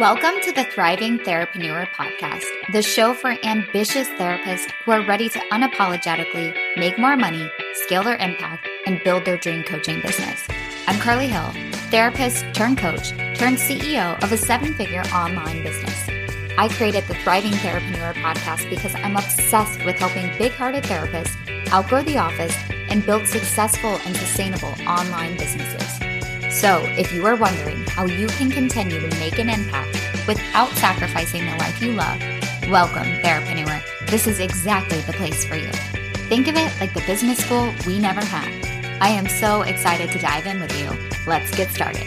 Welcome to the Thriving Therapreneur podcast, the show for ambitious therapists who are ready to unapologetically make more money, scale their impact, and build their dream coaching business. I'm Carly Hill, therapist turned coach turned CEO of a 7-figure online business. I created the Thriving Therapreneur podcast because I'm obsessed with helping big-hearted therapists outgrow the office and build successful and sustainable online businesses. So if you are wondering how you can continue to make an impact without sacrificing the life you love, welcome, Therapreneur. This is exactly the place for you. Think of it like the business school we never had. I am so excited to dive in with you. Let's get started.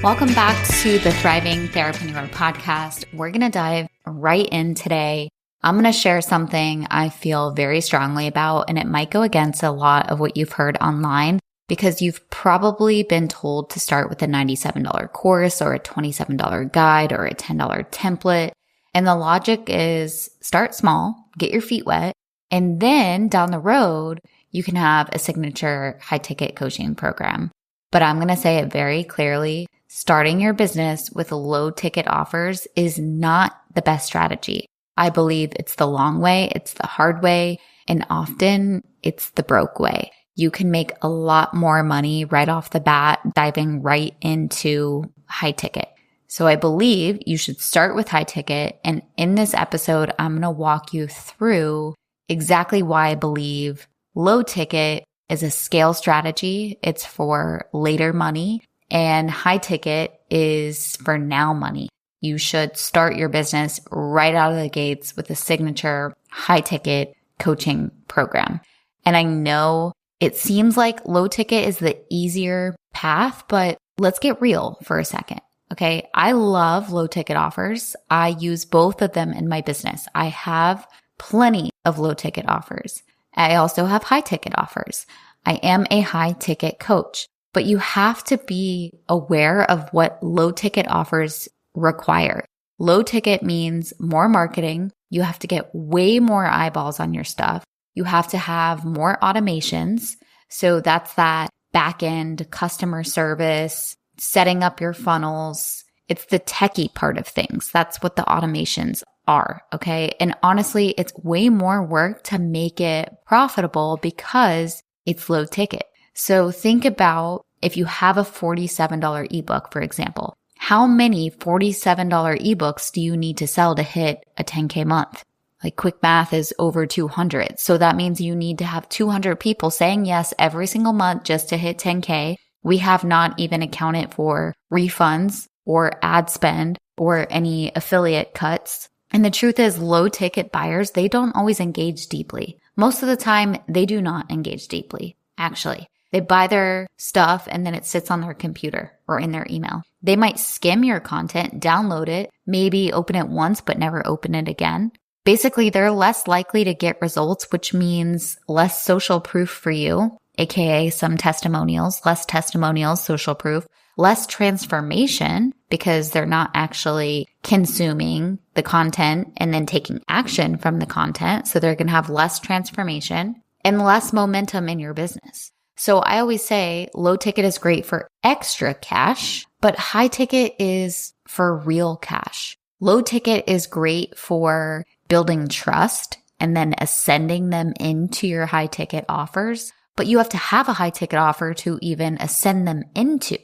Welcome back to the Thriving Therapreneur podcast. We're going to dive right in today. I'm going to share something I feel very strongly about, and it might go against a lot of what you've heard online, because you've probably been told to start with a $97 course or a $27 guide or a $10 template. And the logic is start small, get your feet wet, and then down the road, you can have a signature high ticket coaching program. But I'm going to say it very clearly. Starting your business with low ticket offers is not the best strategy. I believe it's the long way, it's the hard way, and often it's the broke way. You can make a lot more money right off the bat, diving right into high ticket. So I believe you should start with high ticket. And in this episode, I'm going to walk you through exactly why I believe low ticket is a scale strategy. It's for later money, and high ticket is for now money. You should start your business right out of the gates with a signature high ticket coaching program. And I know it seems like low ticket is the easier path, but let's get real for a second. Okay. I love low ticket offers. I use both of them in my business. I have plenty of low ticket offers. I also have high ticket offers. I am a high ticket coach, but you have to be aware of what low ticket offers require. Low ticket means more marketing. You have to get way more eyeballs on your stuff. You have to have more automations. So that's that back-end customer service, setting up your funnels. It's the techie part of things. That's what the automations are. Okay. And honestly, it's way more work to make it profitable because it's low ticket. So think about if you have a $47 ebook, for example, how many $47 ebooks do you need to sell to hit a 10K month? Like quick math is over 200. So that means you need to have 200 people saying yes every single month just to hit 10K. We have not even accounted for refunds or ad spend or any affiliate cuts. And the truth is low ticket buyers, they don't always engage deeply. Most of the time, they do not engage deeply, actually. They buy their stuff and then it sits on their computer or in their email. They might skim your content, download it, maybe open it once, but never open it again. Basically, they're less likely to get results, which means less social proof for you, aka some testimonials, less testimonials, social proof, less transformation because they're not actually consuming the content and then taking action from the content. So they're going to have less transformation and less momentum in your business. So I always say low ticket is great for extra cash, but high ticket is for real cash. Low ticket is great for building trust and then ascending them into your high ticket offers, but you have to have a high ticket offer to even ascend them into.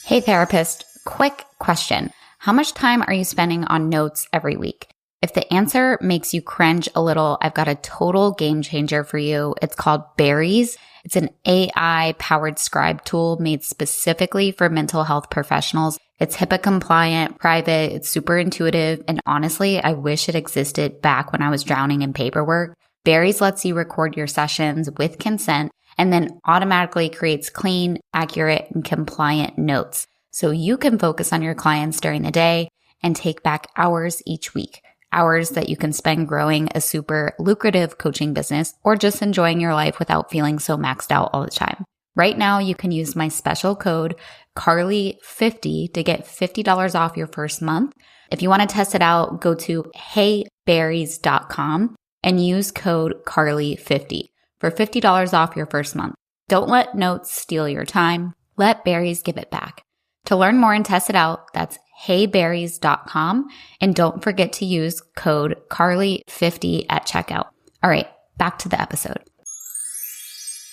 Hey therapist, quick question. How much time are you spending on notes every week? If the answer makes you cringe a little, I've got a total game changer for you. It's called Berries. It's an AI-powered scribe tool made specifically for mental health professionals. It's HIPAA compliant, private, it's super intuitive, and honestly, I wish it existed back when I was drowning in paperwork. Berries lets you record your sessions with consent and then automatically creates clean, accurate, and compliant notes. So you can focus on your clients during the day and take back hours each week. Hours that you can spend growing a super lucrative coaching business or just enjoying your life without feeling so maxed out all the time. Right now, you can use my special code CARLY50 to get $50 off your first month. If you want to test it out, go to heyberries.com and use code CARLY50 for $50 off your first month. Don't let notes steal your time. Let Berries give it back. To learn more and test it out, that's heyberries.com. And don't forget to use code Carly50 at checkout. All right, back to the episode.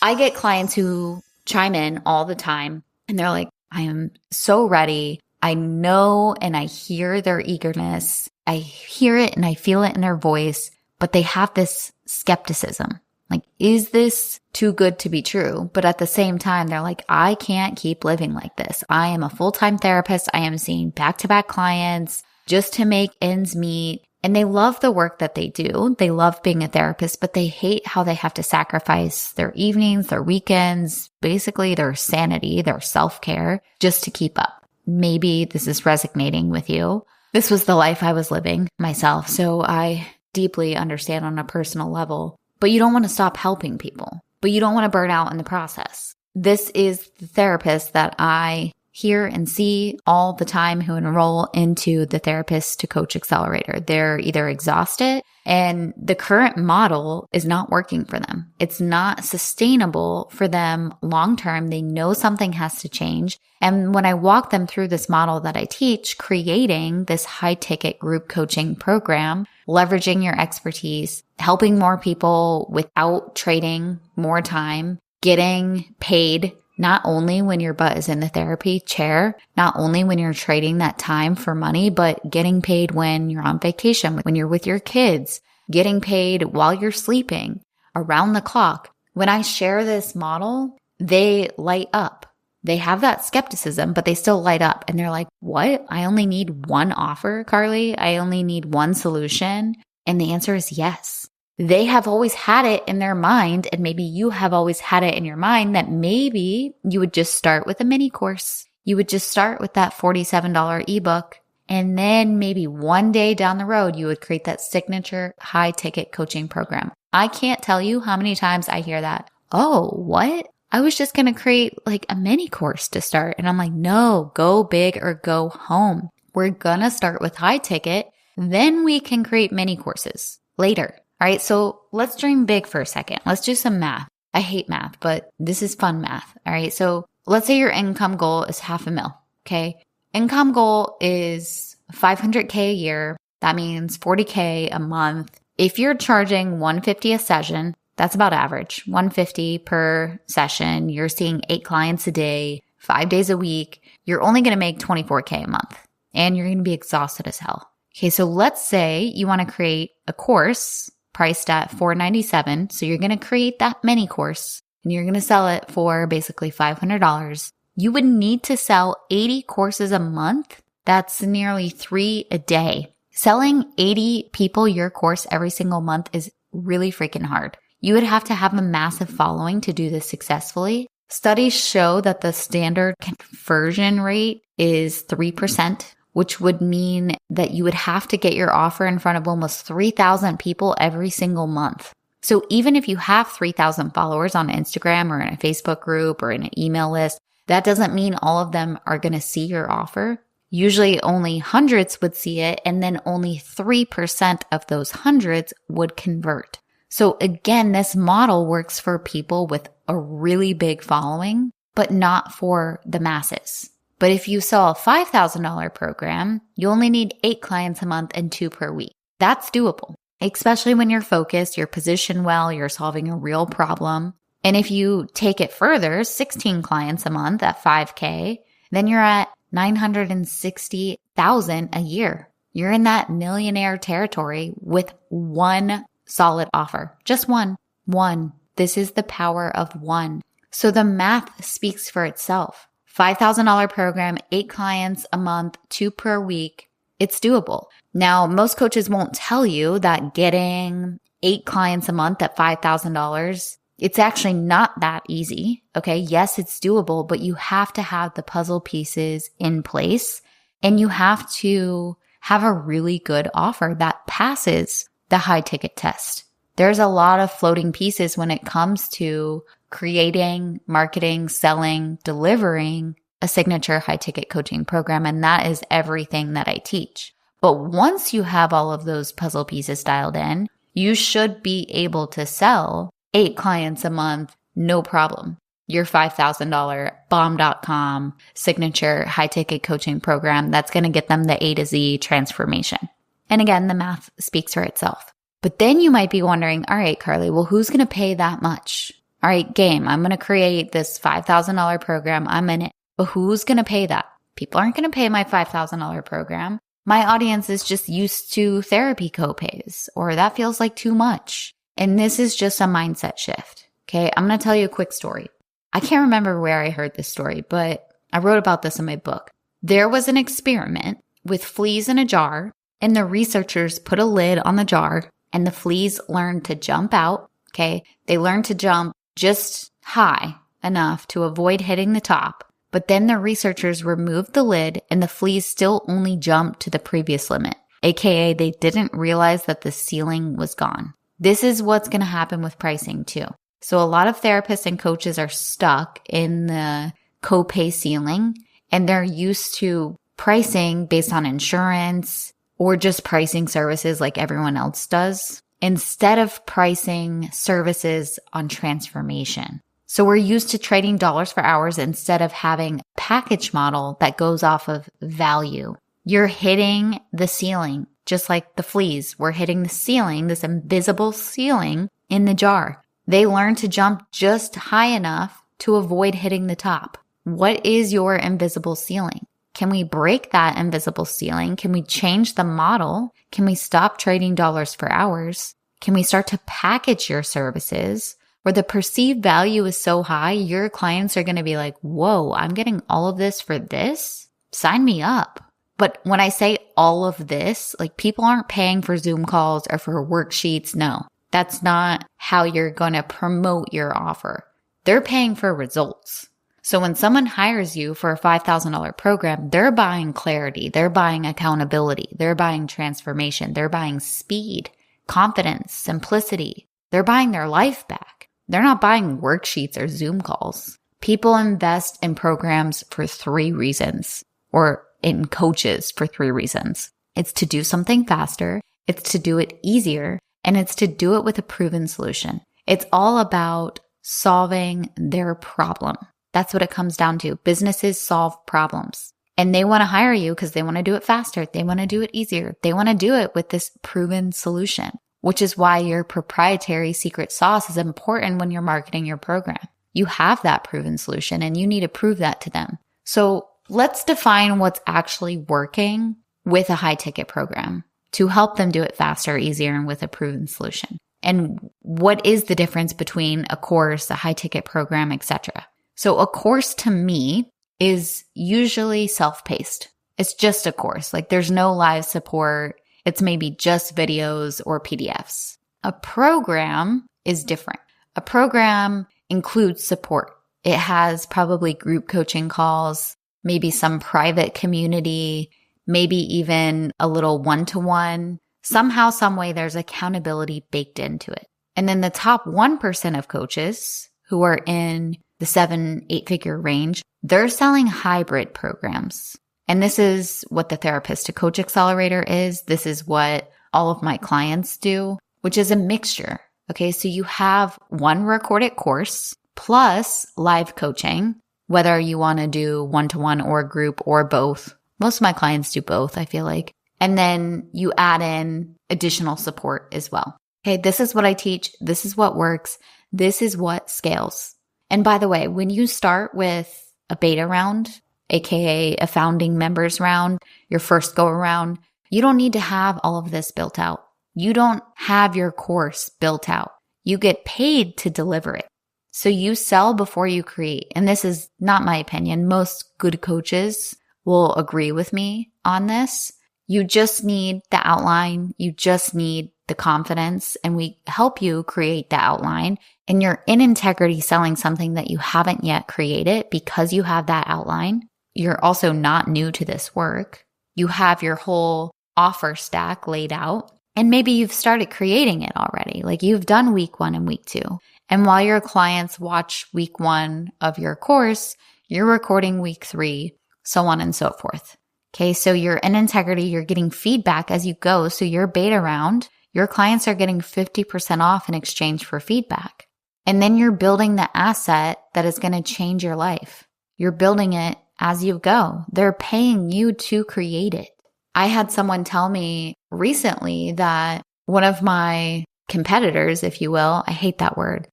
I get clients who chime in all the time and they're like, I am so ready. I know and I hear their eagerness. I hear it and I feel it in their voice, but they have this skepticism. Like, is this too good to be true? But at the same time, they're like, I can't keep living like this. I am a full-time therapist. I am seeing back-to-back clients just to make ends meet. And they love the work that they do. They love being a therapist, but they hate how they have to sacrifice their evenings, their weekends, basically their sanity, their self-care, just to keep up. Maybe this is resonating with you. This was the life I was living myself, so I deeply understand on a personal level. But you don't want to stop helping people, but you don't want to burn out in the process. This is the therapist that I hear and see all the time who enroll into the Therapist to Coach Accelerator. They're either exhausted and the current model is not working for them. It's not sustainable for them long term. They know something has to change. And when I walk them through this model that I teach, creating this high ticket group coaching program, leveraging your expertise, helping more people without trading more time, getting paid not only when your butt is in the therapy chair, not only when you're trading that time for money, but getting paid when you're on vacation, when you're with your kids, getting paid while you're sleeping, around the clock. When I share this model, they light up. They have that skepticism, but they still light up. And they're like, what? I only need one offer, Carly? I only need one solution? And the answer is yes. They have always had it in their mind, and maybe you have always had it in your mind that maybe you would just start with a mini course. You would just start with that $47 ebook, and then maybe one day down the road, you would create that signature high ticket coaching program. I can't tell you how many times I hear that. Oh, what? I was just going to create like a mini course to start. And I'm like, no, go big or go home. We're going to start with high ticket. Then we can create mini courses later. All right, so let's dream big for a second. Let's do some math. I hate math, but this is fun math. All right, so let's say your income goal is $500,000, okay? Income goal is $500K a year. That means $40K a month. If you're charging $150 a session, that's about average, $150 per session. You're seeing 8 clients a day, 5 days a week. You're only going to make $24K a month, and you're going to be exhausted as hell. Okay, so let's say you want to create a course priced at $497. So you're going to create that mini course and you're going to sell it for basically $500. You would need to sell 80 courses a month. That's nearly 3 a day. Selling 80 people your course every single month is really freaking hard. You would have to have a massive following to do this successfully. Studies show that the standard conversion rate is 3%. Which would mean that you would have to get your offer in front of almost 3,000 people every single month. So even if you have 3,000 followers on Instagram or in a Facebook group or in an email list, that doesn't mean all of them are going to see your offer. Usually only hundreds would see it, and then only 3% of those hundreds would convert. So again, this model works for people with a really big following, but not for the masses. But if you sell a $5,000 program, you only need 8 clients a month and 2 per week. That's doable, especially when you're focused, you're positioned well, you're solving a real problem. And if you take it further, 16 clients a month at $5K, then you're at $960,000 a year. You're in that millionaire territory with one solid offer. Just one. One. This is the power of one. So the math speaks for itself. $5,000 program, 8 clients a month, 2 per week. It's doable. Now, most coaches won't tell you that getting 8 clients a month at $5,000, it's actually not that easy. Okay. Yes, it's doable, but you have to have the puzzle pieces in place and you have to have a really good offer that passes the high ticket test. There's a lot of floating pieces when it comes to creating, marketing, selling, delivering a signature high ticket coaching program. And that is everything that I teach. But once you have all of those puzzle pieces dialed in, you should be able to sell 8 clients a month, no problem. your $5,000 bomb.com signature high ticket coaching program that's going to get them the A to Z transformation. And again, the math speaks for itself. But then you might be wondering, all right, Carly, well, who's going to pay that much? All right, game, I'm going to create this $5,000 program. I'm in it. But who's going to pay that? People aren't going to pay my $5,000 program. My audience is just used to therapy copays, or that feels like too much. And this is just a mindset shift. Okay, I'm going to tell you a quick story. I can't remember where I heard this story, but I wrote about this in my book. There was an experiment with fleas in a jar, and the researchers put a lid on the jar, and the fleas learned to jump out. Okay, they learned to jump just high enough to avoid hitting the top. But then the researchers removed the lid and the fleas still only jumped to the previous limit, aka they didn't realize that the ceiling was gone. This is what's going to happen with pricing too. So a lot of therapists and coaches are stuck in the copay ceiling, and they're used to pricing based on insurance or just pricing services like everyone else does, instead of pricing services on transformation. So we're used to trading dollars for hours instead of having a package model that goes off of value. You're hitting the ceiling, just like the fleas. We're hitting the ceiling, this invisible ceiling in the jar. They learn to jump just high enough to avoid hitting the top. What is your invisible ceiling? Can we break that invisible ceiling? Can we change the model? Can we stop trading dollars for hours? Can we start to package your services where the perceived value is so high, your clients are going to be like, whoa, I'm getting all of this for this? Sign me up. But when I say all of this, like people aren't paying for Zoom calls or for worksheets. No, that's not how you're going to promote your offer. They're paying for results. So when someone hires you for a $5,000 program, they're buying clarity. They're buying accountability. They're buying transformation. They're buying speed, confidence, simplicity. They're buying their life back. They're not buying worksheets or Zoom calls. People invest in programs for 3 reasons, or in coaches for 3 reasons. It's to do something faster, it's to do it easier, and it's to do it with a proven solution. It's all about solving their problem. That's what it comes down to. Businesses solve problems. And they want to hire you because they want to do it faster. They want to do it easier. They want to do it with this proven solution, which is why your proprietary secret sauce is important when you're marketing your program. You have that proven solution and you need to prove that to them. So let's define what's actually working with a high ticket program to help them do it faster, easier, and with a proven solution. And what is the difference between a course, a high ticket program, etc.? So a course to me is usually self-paced. It's just a course. Like there's no live support. It's maybe just videos or PDFs. A program is different. A program includes support. It has probably group coaching calls, maybe some private community, maybe even a little one-to-one. Somehow, some way, there's accountability baked into it. And then the top 1% of coaches who are in the 7-8 figure range, they're selling hybrid programs. And this is what the Therapist to Coach Accelerator is. This is what all of my clients do, which is a mixture. Okay, so you have one recorded course plus live coaching, whether you want to do one-to-one or group or both. Most of my clients do both, I feel like. And then you add in additional support as well. Okay, this is what I teach. This is what works. This is what scales. And by the way, when you start with a beta round, aka a founding members round, your first go around, you don't need to have all of this built out. You don't have your course built out. You get paid to deliver it. So you sell before you create. And this is not my opinion. Most good coaches will agree with me on this. You just need the outline. You just need the confidence, and we help you create the outline. And you're in integrity selling something that you haven't yet created because you have that outline. You're also not new to this work. You have your whole offer stack laid out, and maybe you've started creating it already. Like you've done week 1 and week 2. And while your clients watch week 1 of your course, you're recording week 3, so on and so forth. Okay, so you're in integrity, you're getting feedback as you go. So your beta round, your clients are getting 50% off in exchange for feedback. And then you're building the asset that is going to change your life. You're building it as you go. They're paying you to create it. I had someone tell me recently that one of my competitors, if you will, I hate that word,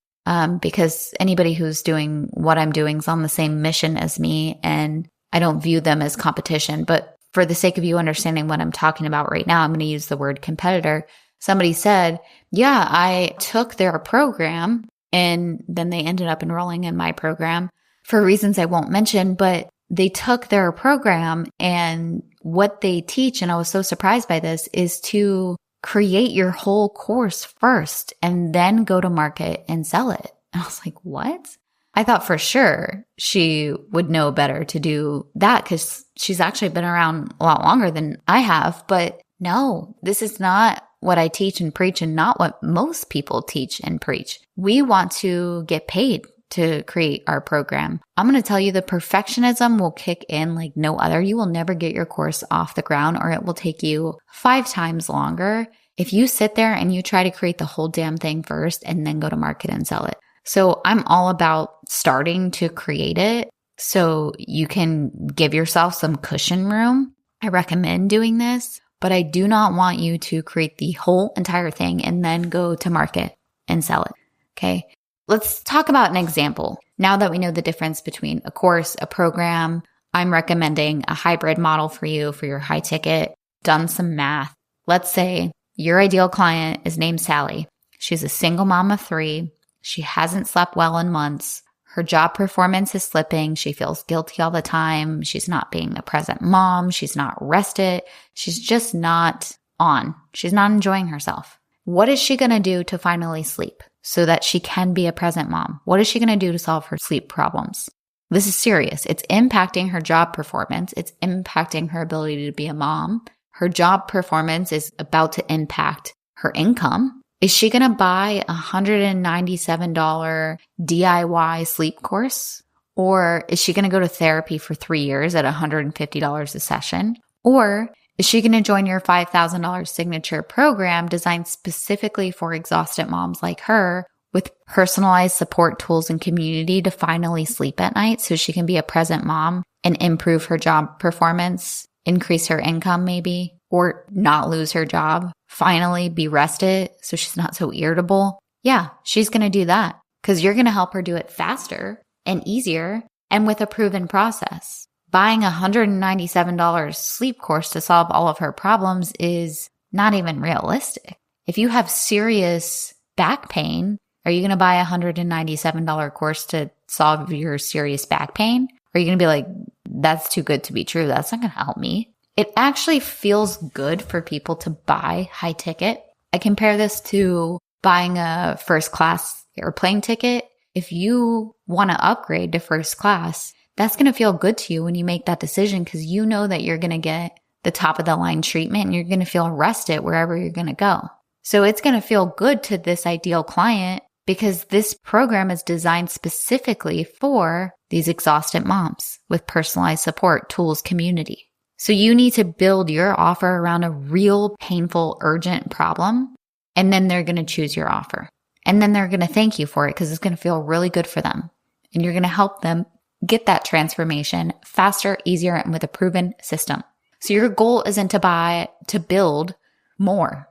because anybody who's doing what I'm doing is on the same mission as me, and I don't view them as competition. But for the sake of you understanding what I'm talking about right now, I'm going to use the word competitor. Somebody said, yeah, I took their program and then they ended up enrolling in my program for reasons I won't mention, but they took their program and what they teach, and I was so surprised by this, is to create your whole course first and then go to market and sell it. And I was like, what? I thought for sure she would know better to do that because she's actually been around a lot longer than I have. But no, this is not what I teach and preach and not what most people teach and preach. We want to get paid to create our program. I'm going to tell you the perfectionism will kick in like no other. You will never get your course off the ground, or it will take you 5 times longer if you sit there and you try to create the whole damn thing first and then go to market and sell it. So I'm all about starting to create it so you can give yourself some cushion room. I recommend doing this, but I do not want you to create the whole entire thing and then go to market and sell it. Okay. Let's talk about an example. Now that we know the difference between a course, a program, I'm recommending a hybrid model for you for your high ticket. Done some math. Let's say your ideal client is named Sally. She's a single mom of 3. She hasn't slept well in months. Her job performance is slipping. She feels guilty all the time. She's not being a present mom. She's not rested. She's just not on. She's not enjoying herself. What is she going to do to finally sleep so that she can be a present mom? What is she going to do to solve her sleep problems? This is serious. It's impacting her job performance. It's impacting her ability to be a mom. Her job performance is about to impact her income. Is she going to buy a $197 DIY sleep course? Or is she going to go to therapy for 3 years at $150 a session? Or is she going to join your $5,000 signature program designed specifically for exhausted moms like her with personalized support tools and community to finally sleep at night so she can be a present mom and improve her job performance, increase her income maybe, or not lose her job, finally be rested so she's not so irritable? Yeah, she's going to do that because you're going to help her do it faster and easier and with a proven process. Buying a $197 sleep course to solve all of her problems is not even realistic. If you have serious back pain, are you going to buy a $197 course to solve your serious back pain? Or are you going to be like, that's too good to be true. That's not going to help me. It actually feels good for people to buy high ticket. I compare this to buying a first class airplane ticket. If you want to upgrade to first class, that's going to feel good to you when you make that decision because you know that you're going to get the top of the line treatment and you're going to feel rested wherever you're going to go. So it's going to feel good to this ideal client because this program is designed specifically for these exhausted moms with personalized support, tools, community. So you need to build your offer around a real, painful, urgent problem, and then they're going to choose your offer. And then they're going to thank you for it because it's going to feel really good for them. And you're going to help them get that transformation faster, easier, and with a proven system. So your goal isn't to build more.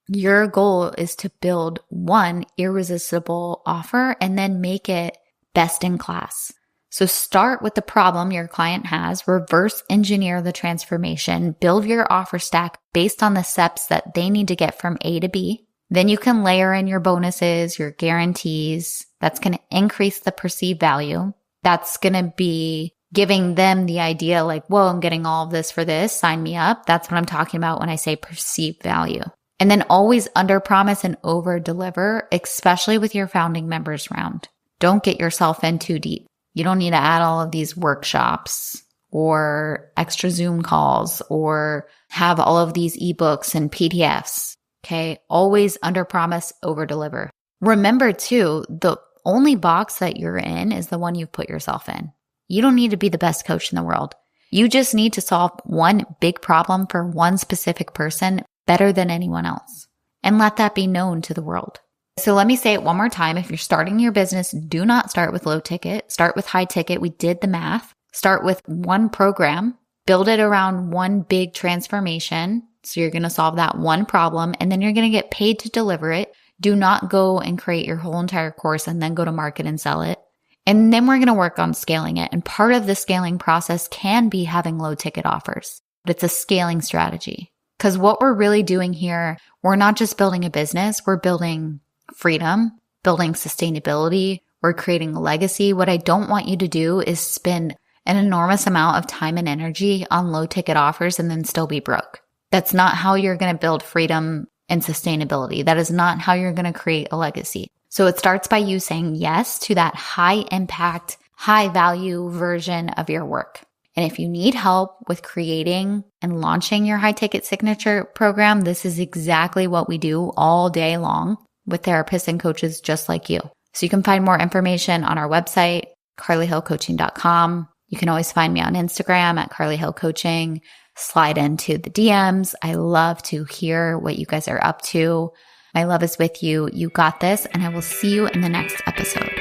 Your goal is to build one irresistible offer and then make it best in class. So start with the problem your client has, reverse engineer the transformation, build your offer stack based on the steps that they need to get from A to B. Then you can layer in your bonuses, your guarantees. That's going to increase the perceived value. That's going to be giving them the idea like, whoa, I'm getting all of this for this. Sign me up. That's what I'm talking about when I say perceived value. And then always underpromise and over-deliver, especially with your founding members round. Don't get yourself in too deep. You don't need to add all of these workshops or extra Zoom calls or have all of these ebooks and PDFs. Okay. Always underpromise, over-deliver. Remember too, the only box that you're in is the one you've put yourself in. You don't need to be the best coach in the world. You just need to solve one big problem for one specific person better than anyone else. And let that be known to the world. So let me say it one more time. If you're starting your business, do not start with low ticket. Start with high ticket. We did the math. Start with one program. Build it around one big transformation. So you're going to solve that one problem, and then you're going to get paid to deliver it. Do not go and create your whole entire course and then go to market and sell it. And then we're going to work on scaling it. And part of the scaling process can be having low ticket offers, but it's a scaling strategy. Because what we're really doing here, we're not just building a business, we're building freedom, building sustainability, we're creating a legacy. What I don't want you to do is spend an enormous amount of time and energy on low ticket offers and then still be broke. That's not how you're going to build freedom and sustainability. That is not how you're going to create a legacy. So it starts by you saying yes to that high impact, high value version of your work. And if you need help with creating and launching your high ticket signature program, this is exactly what we do all day long with therapists and coaches just like you. So you can find more information on our website, carlyhillcoaching.com. You can always find me on Instagram at carlyhillcoaching. Slide into the DMs. I love to hear what you guys are up to. My love is with you. You got this, and I will see you in the next episode.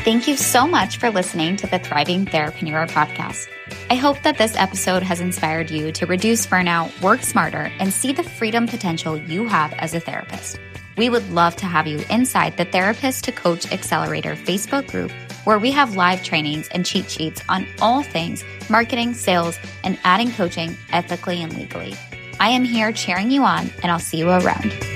Thank you so much for listening to the Thriving Therapreneur podcast. I hope that this episode has inspired you to reduce burnout, work smarter, and see the freedom potential you have as a therapist. We would love to have you inside the Therapist to Coach Accelerator Facebook group, where we have live trainings and cheat sheets on all things marketing, sales, and adding coaching ethically and legally. I am here cheering you on, and I'll see you around.